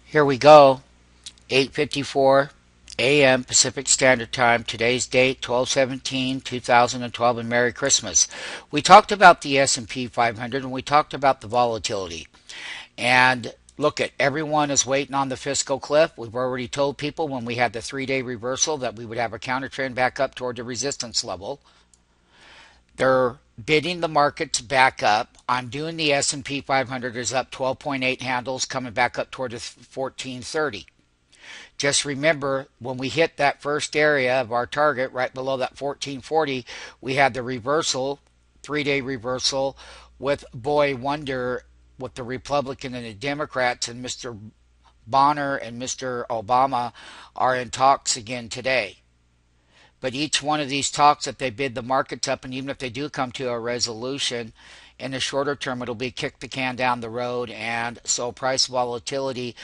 Here we go. 8:54 a.m. Pacific Standard Time. Today's date 12/17/2012, and Merry Christmas. We talked about the S&P 500 and we talked about the volatility. And look, at everyone is waiting on the fiscal cliff. We've already told people when we had the 3-day reversal that we would have a counter trend back up toward the resistance level. They're bidding the markets back up. I'm doing the S&P 500 is up 12.8 handles, coming back up toward the 1430. Just remember, when we hit that first area of our target right below that 1440, we had the reversal, 3-day reversal with Boy Wonder, with the Republican and the Democrats, and Mr. Boehner and Mr. Obama are in talks again today. But each one of these talks, if they bid the markets up, and even if they do come to a resolution, in the shorter term, it'll be kick the can down the road, and so price volatility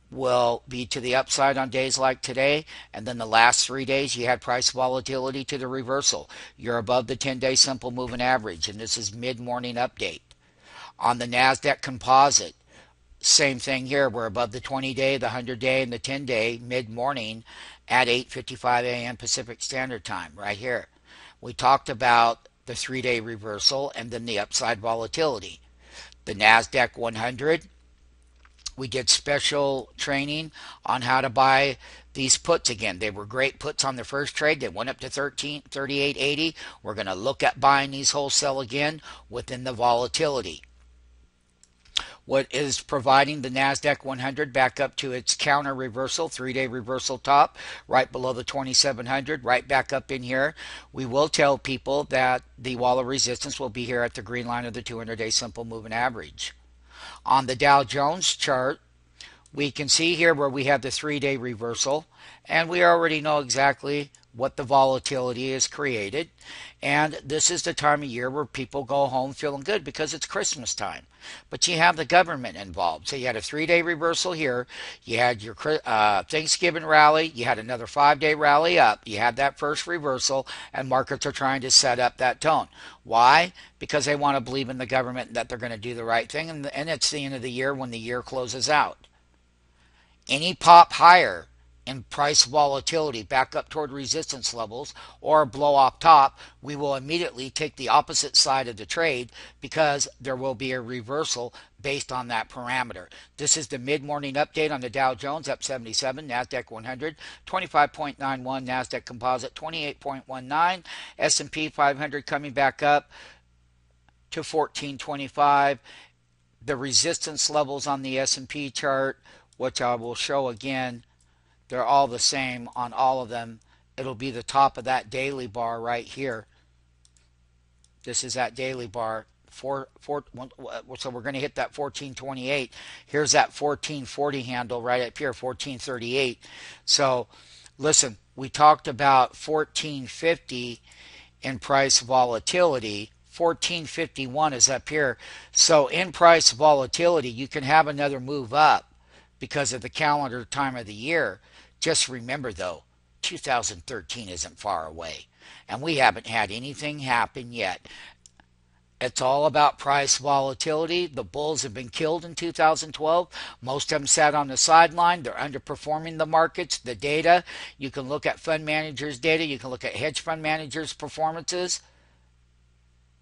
will be to the upside on days like today, and then the last 3 days you had price volatility to the reversal. You're above the 10-day simple moving average, and this is mid-morning update. On the NASDAQ composite, same thing here. We're above the 20-day, the 100-day, and the 10-day mid-morning at 8:55 a.m. Pacific Standard Time right here. We talked about the 3-day reversal and then the upside volatility. The NASDAQ 100, we did special training on how to buy these puts again. They were great puts on the first trade. They went up to 38.80. We're going to look at buying these wholesale again within the volatility. What is providing the NASDAQ 100 back up to its counter reversal, 3-day reversal top, right below the 2700, right back up in here. We will tell people that the wall of resistance will be here at the green line of the 200-day simple moving average. On the Dow Jones chart, we can see here where we have the 3-day reversal, and we already know exactly what the volatility is created. And this is the time of year where people go home feeling good because it's Christmas time. But you have the government involved. So you had a 3-day reversal here. You had your Thanksgiving rally. You had another 5-day rally up. You had that first reversal, and markets are trying to set up that tone. Why? Because they want to believe in the government that they're going to do the right thing. And it's the end of the year when the year closes out. Any pop higher in price volatility back up toward resistance levels or blow off top, we will immediately take the opposite side of the trade because there will be a reversal based on that parameter. This is the mid-morning update on the Dow Jones, up 77, NASDAQ 100, 25.91, NASDAQ Composite, 28.19, S&P 500 coming back up to 1425. The resistance levels on the S&P chart, which I will show again, they're all the same on all of them. It'll be the top of that daily bar right here. This is that daily bar. So we're going to hit that 1428. Here's that 1440 handle right up here, 1438. So listen, we talked about 1450 in price volatility. 1451 is up here. So in price volatility, you can have another move up because of the calendar time of the year. Just remember, though, 2013 isn't far away, and we haven't had anything happen yet. It's all about price volatility. The bulls have been killed in 2012. Most of them sat on the sideline. They're underperforming the markets. The data, you can look at fund managers' data. You can look at hedge fund managers' performances.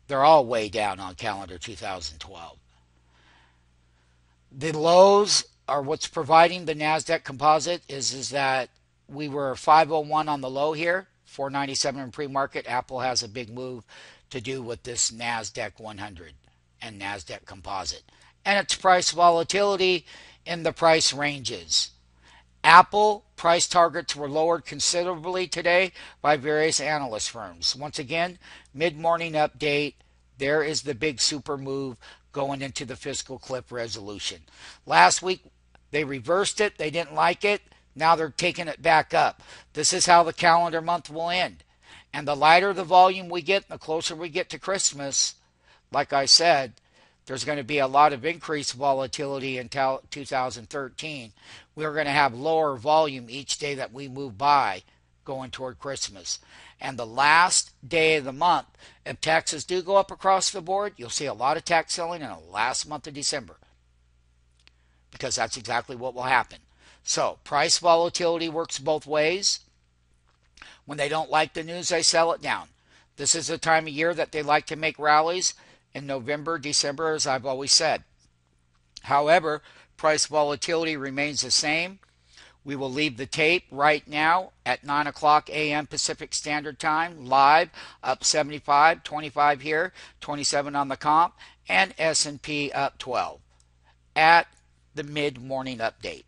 They're all way down on calendar 2012. The lows are what's providing the NASDAQ composite is that we were 501 on the low here, 497 in pre-market. Apple has a big move to do with this NASDAQ 100 and NASDAQ composite. And it's price volatility in the price ranges. Apple price targets were lowered considerably today by various analyst firms. Once again, mid-morning update. There is the big super move going into the fiscal cliff resolution. Last week, they reversed it. They didn't like it. Now they're taking it back up. This is how the calendar month will end. And the lighter the volume we get, the closer we get to Christmas, like I said, there's going to be a lot of increased volatility until 2013. We're going to have lower volume each day that we move by going toward Christmas. And the last day of the month, if taxes do go up across the board, you'll see a lot of tax selling in the last month of December, because that's exactly what will happen. So price volatility works both ways. When they don't like the news, they sell it down. This is the time of year that they like to make rallies in November, December, as I've always said. However, price volatility remains the same. We will leave the tape right now at 9 o'clock a.m. Pacific Standard Time, live, up 75, 25 here, 27 on the comp, and S&P up 12 at the mid-morning update.